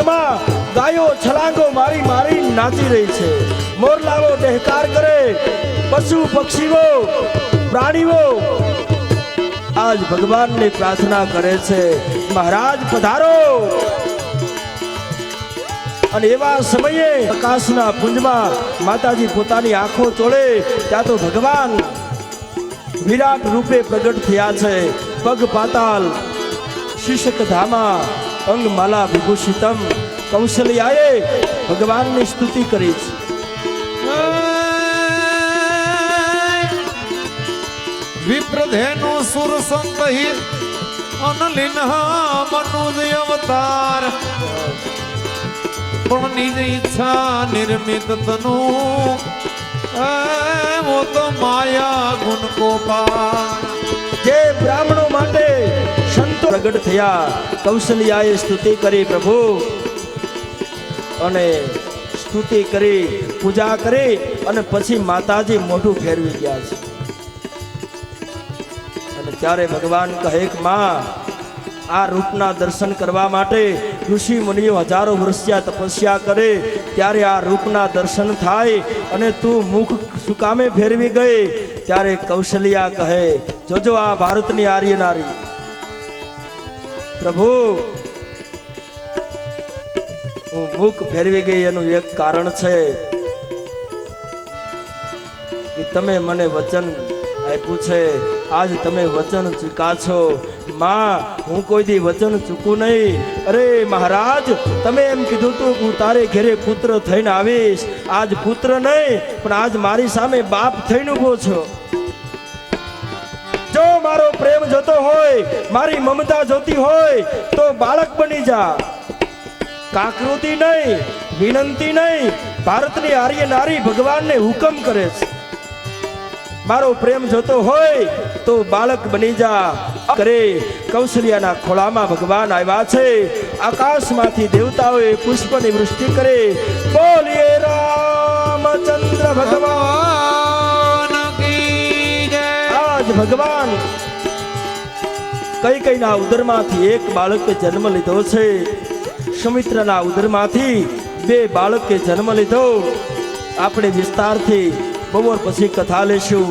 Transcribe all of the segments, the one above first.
રણમાં ગાયો છલાંગો મારી મારી નાચી રહી છે, મોરલાઓ દહેકાર કરે, પશુ પક્ષીઓ પ્રાણીઓ આજ ભગવાનને પ્રાર્થના કરે છે, મહારાજ પધારો। અને એવા સમયે આકાશના પુંજમાં માતાજી પોતાની આંખો ચોળે ત્યાં તો ભગવાન વિરાટ રૂપે પ્રગટ થયા છે। પગ પાતાલ શીશક ધામા અંગમાલા વિભૂષિતમ કૌશલ્યાએ ભગવાનની સ્તુતિ કરી છે। વિપ્રધેનો સુર સંહિત અનલિન મનુજ અવતાર, પણ નિજ ઈચ્છા નિર્મિત તનુ वो तो माया गुण को पार। જે બ્રાહ્મણો માટે સંતો પ્રગટ થયા, કૌશલ્યાએ સ્તુતિ કરી પ્રભુ, અને સ્તુતિ કરી પૂજા કરી અને પછી માતાજી મોઢું ફેરવી ગયા છે। અને ત્યારે ભગવાન કહે કે માં, આ રૂપના દર્શન કરવા માટે ઋષિ મુનિઓ હજારો વર્ષ તપસ્યા કરે, ત્યારે આ રૂપના દર્શન થાય અને તું મુખ સુકામે ફેરવી ગઈ। ત્યારે કૌશલ્યા કહે, જોજો આ ભારતની આર્ય નારી, પ્રભુ હું મુખ ફેરવી ગઈ એનું એક કારણ છે કે તમે મને વચન આપ્યું છે, આજ તમે વચન ચૂકા છો। માં, હું કોઈ દી વચન ચૂકું નહીં। અરે મહારાજ, તમે એમ કીધું તું હું તારે ઘેરે પુત્ર થઈને આવીશ, આજ પુત્ર નહીં પણ આજ મારી સામે બાપ થઈને ઉભો છો। જો મારો પ્રેમ જોતો હોય, મારી મમતા જોતી હોય તો બાળક બની જા, કાકૃતિ નહીં, વિનંતી નહીં। ભારતની આર્ય નારી ભગવાનને હુકમ કરે છે, મારો પ્રેમ જોતો હોય તો બાળક બની જા કરે। કૌશલ્યાના ખોળામાં ભગવાન આવ્યા છે, આકાશમાંથી દેવતાઓએ પુષ્પની વૃષ્ટિ કરે। બોલીએ રામચંદ્ર ભગવાન કી જય। આજ ભગવાન કૈકેયીના ઉદરમાંથી એક બાળકે જન્મ લીધો છે, સુમિત્રાના ઉદરમાંથી બે બાળકે જન્મ લીધો। આપણે વિસ્તારથી બપોર પછી કથા લેશું।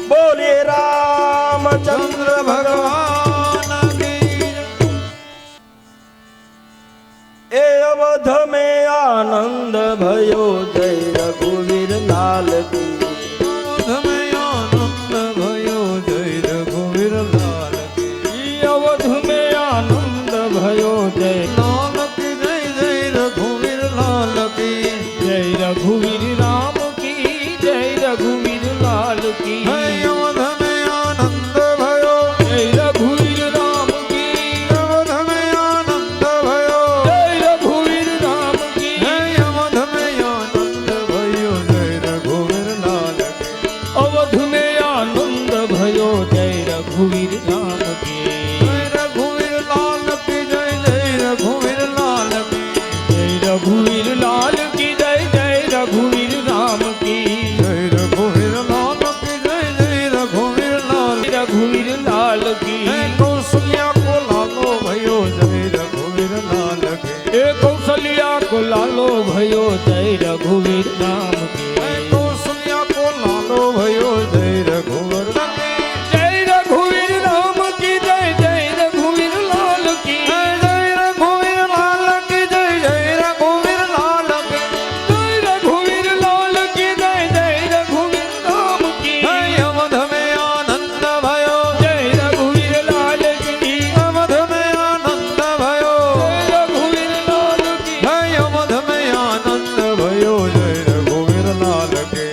બોલીએ રામચંદ્ર ભગવાન કી જય। એ અવધ में आनंद भयो जय रघुवीर लाल की, अवध में आनंद भयो जय रघुवीर लाल की, अवध में आनंद भयो जय लाल की जय जय रघुवीर लाल की, जय रघुवीर राम की जय रघुवीर लाल की। अवध में आनंद भयो जय रघुवीर राम की, अवध में आनंद भयो जय रघुवीर राम की, अवध में आनंद भयो जय रघुवीर लाल की, अवध में आनंद भयो जय रघुवीर राम की, जय रघुवीर लाल की जय जय रघुवीर लाल की, जय रघुवीर लाल की जय जय रघुवीर राम की, जय रघुवीर लाल की जय जय रघुवीर लाल, रघुवीर लाल की। कौशल्या को लालो भयो जय रघुवीर लाल की, ए कौशल्या को लालो भयो जय रघुवीर राम की, कौशल्या को लालो भयो जय रघुवीर की, जय रघुवीर राम की जय जय रघुवीर लाल की, जय रघुवीर लाल की जय जय रघुवीर लाल की, जय रघुवीर लाल की जय जय रघुवीर राम की, अवध में आनंद भयो जय रघुवीर लाल की, अवध में आनंद भयो जय रघुवीर लाल की, अवध में आनंद भयो जय रघुवीर लाल की,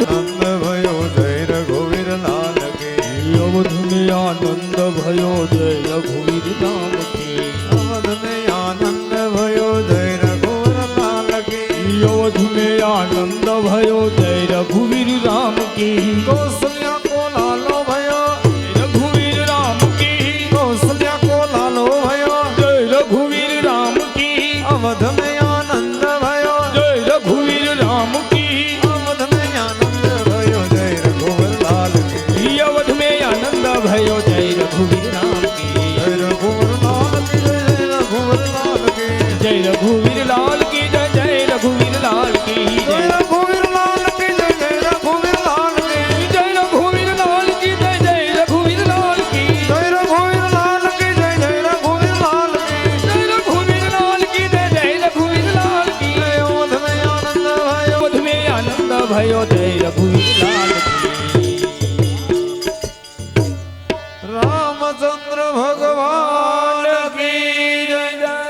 आनंद भयो जय रघुवीर लाल की, अवध में आनंद भयो जय रघुवीर राम की, अवध में आनंद भयो जय रघुवीर लाल की, अवध में आनंद भयो जय रघुवीर राम की, कौशल्या को लालो भयो रघुवीर राम की, कौशल्या को लालो भयो जय रघुवीर राम की, अवध में आनंद भयो जय रघुवीर राम की, अवध में आनंद भयो जय रघुवीर लाल की, अवध में आनंद भयो जय रघुवीर राम की, जय रघुवीर लाल की जय रघुवीर लाल की, जय रघुवीर लाल की जय जय रघुवीर लाल की जय जय रघुवीर लाल की जय जय रघुवीर लाल की जय रघुवीर लाल की जय जय रघुवीर लाल की जय रघुवीर लाल की जय जय रघुवीर लाल की जय रघुवीर लाल की जय जय रघुवीर लाल की जय ओध में आनंद भयो बोध में आनंद भयो जय रघुवीर लाल की रामचंद्र भगवान की जय जय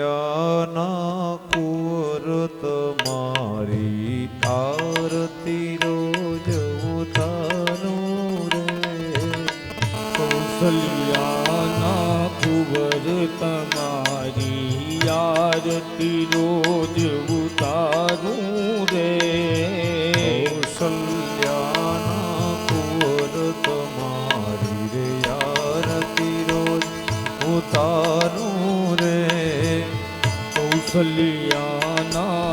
કૌશલ્યાના કુંવર તમારી આરતી રોજ ઉતારું રે કૌશલ્યાના કુંવર તમારી આરતી રોજ ઉતારું રે કૌશલ્યાના કુંવર તમારી રે આરતી રોજ ઉતારું રે કૌશલ્યાના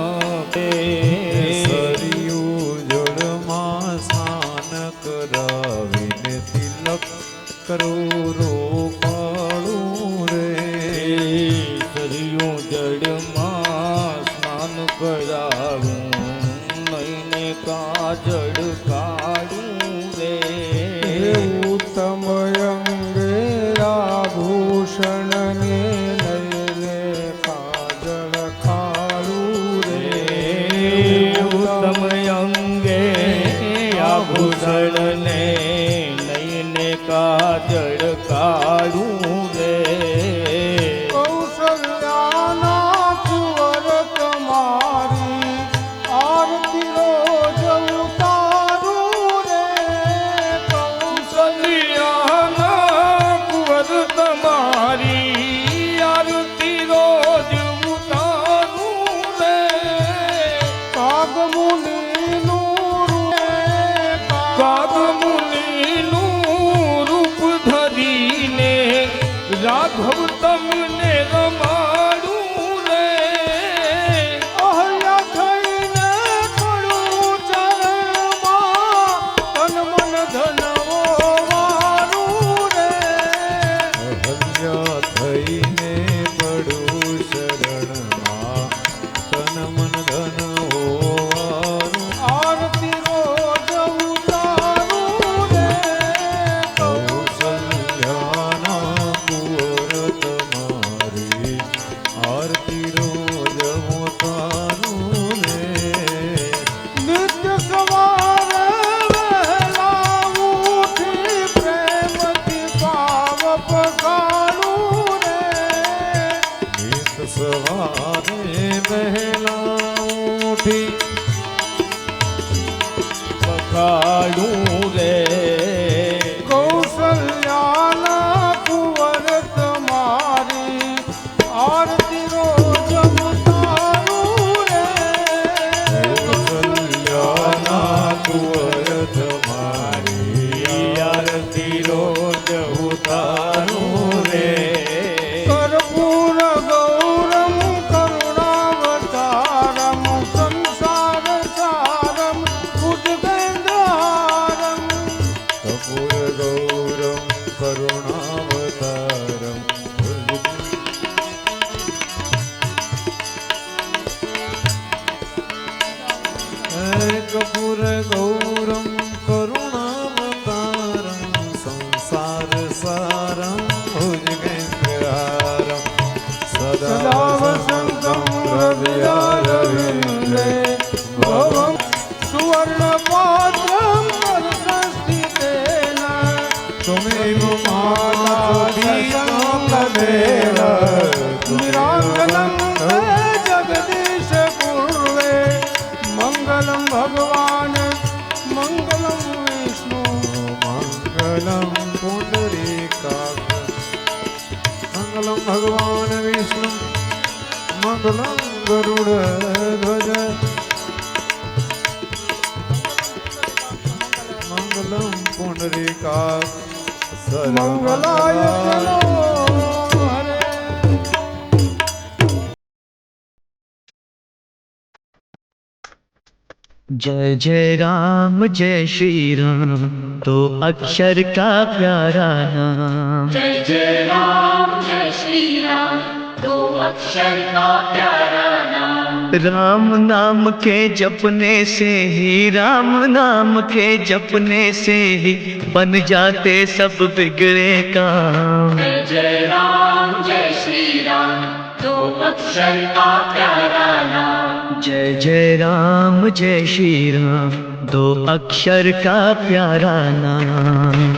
સરયુ જળમાં સ્નાન કરાવીને તિલક કરો રોકાળું રે સરયું જળમાં સ્નાન કરાવું નઈને કાજળ કાઢું રે ઉત્તમ અંગે આભૂષણ ને નયને કાજળ ખાળું રે ઉત્તમ અંગે આભૂષણ ને નયને કાજળ કાઢું રે કૌશલ્યાના કુંવર તમારી આરતી રોજ ઉતારું રે કૌશલ્યાના કુંવર તમારી આરતી રોજ ઉતારું રે કાગમુનિનું રૂપ ધરીને રાઘવ તમને રમાડું રે અહલ્યા થઈને પડું ચરણમાં તન મન ધન વારું રે અહલ્યા થઈને પડું શરણમાં તન મન ધન હોવાનું આરતી રોજ ઉતારું રે કૌશલ્યાના કુંવર તમારી આરતી રોજ ઉતારું રે નિત્ય સવારે વહેલા ઉઠી પ્રેમથી પાવ પખાડું રે નિત્ય સવારે વહેલા ઉઠી પકાડું રે કૌશલ્યાના કુંવર તમારી આરતી રોજ ઉતારું રે કૌશલ્યાના કુંવર તમારી આરતી રોજ ઉતારું રે કર્પૂર ગૌરમ કરુણાવતારમ સંસાર સારમ ભુજગેન્દ્રહારમ કર્પૂર ગૌરમ કરુણાવતારમ કર્પૂર ગૌરમ કરુણાવતારમ સંસાર સારમ ભુજગેન્દ્રહારમ સદા વસંતમ રવિયારવિંદે ભવમ સુવર્ણપાત્રમ પરસસ્થિતેન ત્વમેવ માતા પિતા નિરાંગનં જગદીશ પૂર્વે મંગલમ ભગવાન મંગલમ વિષ્ણુ મંગલમ પુંડરીકાક્ષ મંગલમ ભગવાન વિષ્ણુ મંગલમ ગરુડ ધ્વજ મંગલમ પુંડરીકાક્ષ મંગલાય ચલો હરે जय जय राम जय श्री राम, दो अक्षर का प्यारा नाम। जय जय राम जय श्री राम, दो अक्षर का प्यारा नाम। राम नाम के जपने से ही, राम नाम के जपने से ही बन जाते सब बिगड़े काम। जय जय राम जय श्री राम, दो अक्षर का प्यारा नाम। जय जय राम जय श्री राम, दो अक्षर का प्यारा नाम।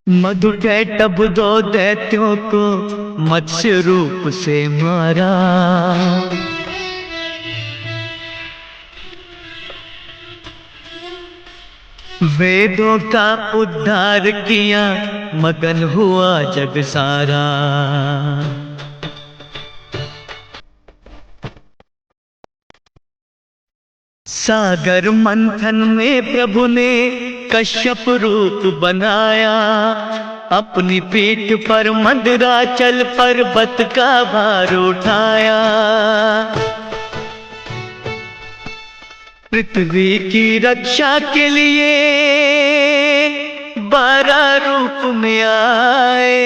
मधु कैटब दो दैत्यों को मत्स्य रूप से मारा। वेदों का उद्धार किया, मगन हुआ जग सारा। सागर मंथन में प्रभु ने कश्यप रूप बनाया। अपनी पीठ पर मंदराचल पर्वत का भार उठाया। पृथ्वी की रक्षा के लिए 12 रूप में आए।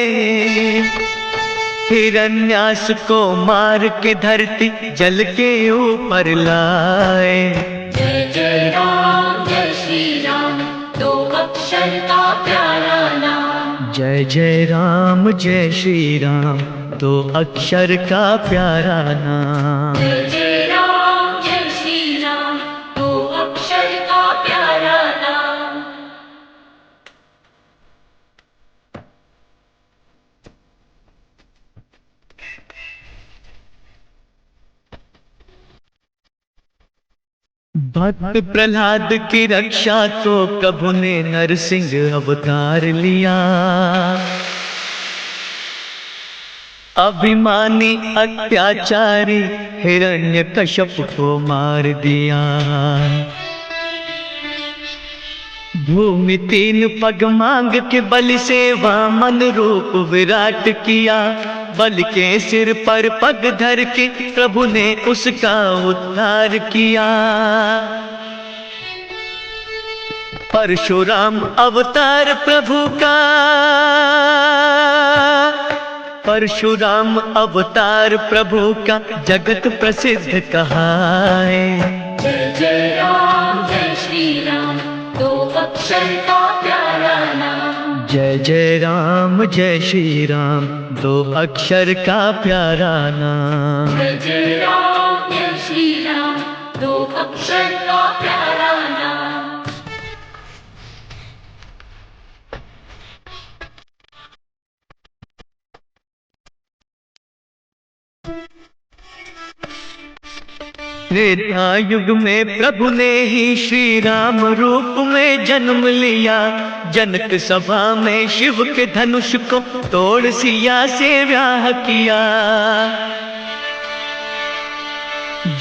हिरण्यास को मार के धरती जल के ऊपर लाए। जय जय राम जय श्री राम, दो अक्षर का प्यारा नाम। जय जय राम जय श्री राम, दो अक्षर का प्यारा नाम। जय जय राम जय श्री राम, दो अक्षर का प्यारा नाम। भक्त प्रहलाद की रक्षा तो प्रभु ने नरसिंह अवतार लिया। अभिमानी अत्याचारी हिरण्यकश्यप को मार दिया। भूमि 3 पग मांग के बलि से वामन रूप विराट किया। बल के सिर पर पग धर के प्रभु ने उसका उद्धार किया। परशुराम अवतार प्रभु का, परशुराम अवतार प्रभु का जगत प्रसिद्ध कहाए। जय जय राम जय श्री राम, दो अक्षर का प्यारा नाम। जय जय राम जय श्री राम, दो अक्षर का प्यारा नाम। जय जय राम जय श्री राम, दो अक्षर का प्यारा नाम। त्रेता युग में प्रभु ने ही श्री राम रूप में जन्म लिया। जनक सभा में शिव के धनुष को तोड़ सिया से व्याह किया।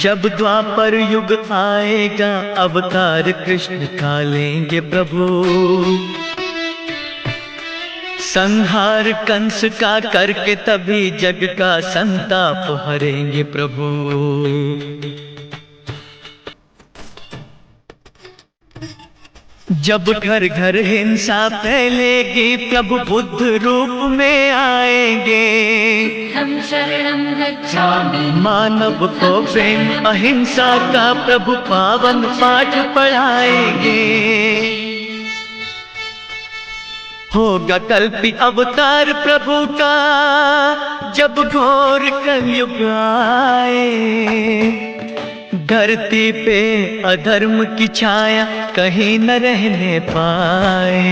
जब द्वापर युग आएगा अवतार कृष्ण का लेंगे प्रभु। संहार कंस का करके तभी जग का संताप हरेंगे प्रभु। जब घर घर हिंसा फैलेगी प्रभु बुद्ध रूप में आएंगे। हम शरणं गच्छामि, मानव को प्रेम अहिंसा का प्रभु पावन पाठ पढ़ाएंगे। होगा कल्पी अवतार प्रभु का जब घोर कलयुग आए। धरती पे अधर्म की छाया कहीं न रहने पाए।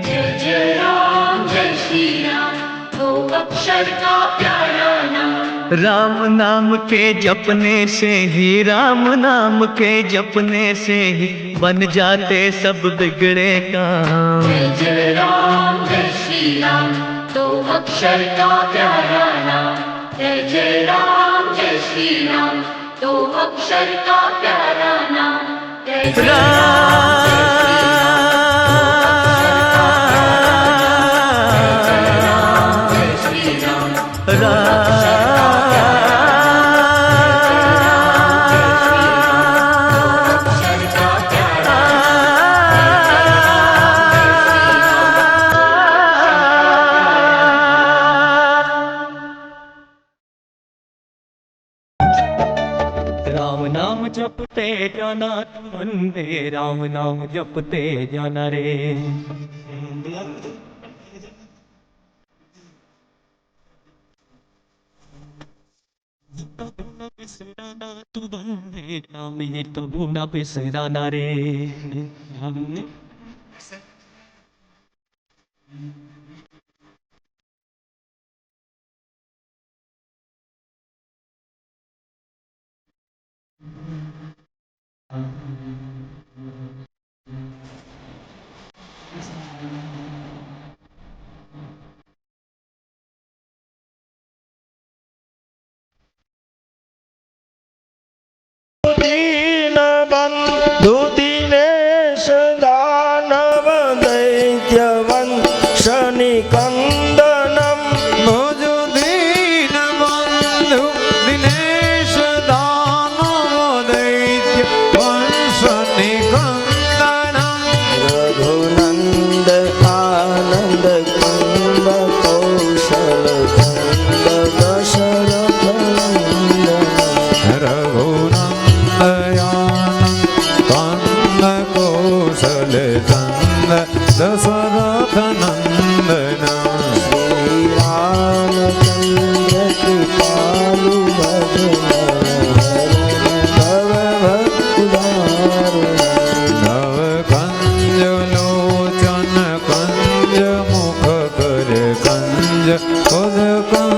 जय जय राम जय श्री राम, दो अक्षर का प्यारा नाम। राम नाम के जपने से ही, राम नाम के जपने से ही बन जाते सब बिगड़े काम। जय जय राम जय श्री राम, दो अक्षर का प्यारा नाम। जय जय राम जय श्री राम, दो अक्षर का प्यारा नाम। जय जय राम जय श्री राम, दो अक्षर का प्यारा नाम। जपते जाना मन में राम नाम जपते जाना रे। तू बंदे नाम ये तो गुना बिसराना रे। दीन बंधु दिनेश दानव दैत्यवन शनि कंदनम भजो दीन बंधु दिनेश दानव दैत्य वंश निकंदनम रघुनंद आनंद कुंद कौशल कंद दशरथ नंदन रघुनंदयानंद कंद कौशल कंद दशरथ नंदन श्री रामचंद्र कृपालु नव कंज लोचन कंज मुख कर कंज पद कंज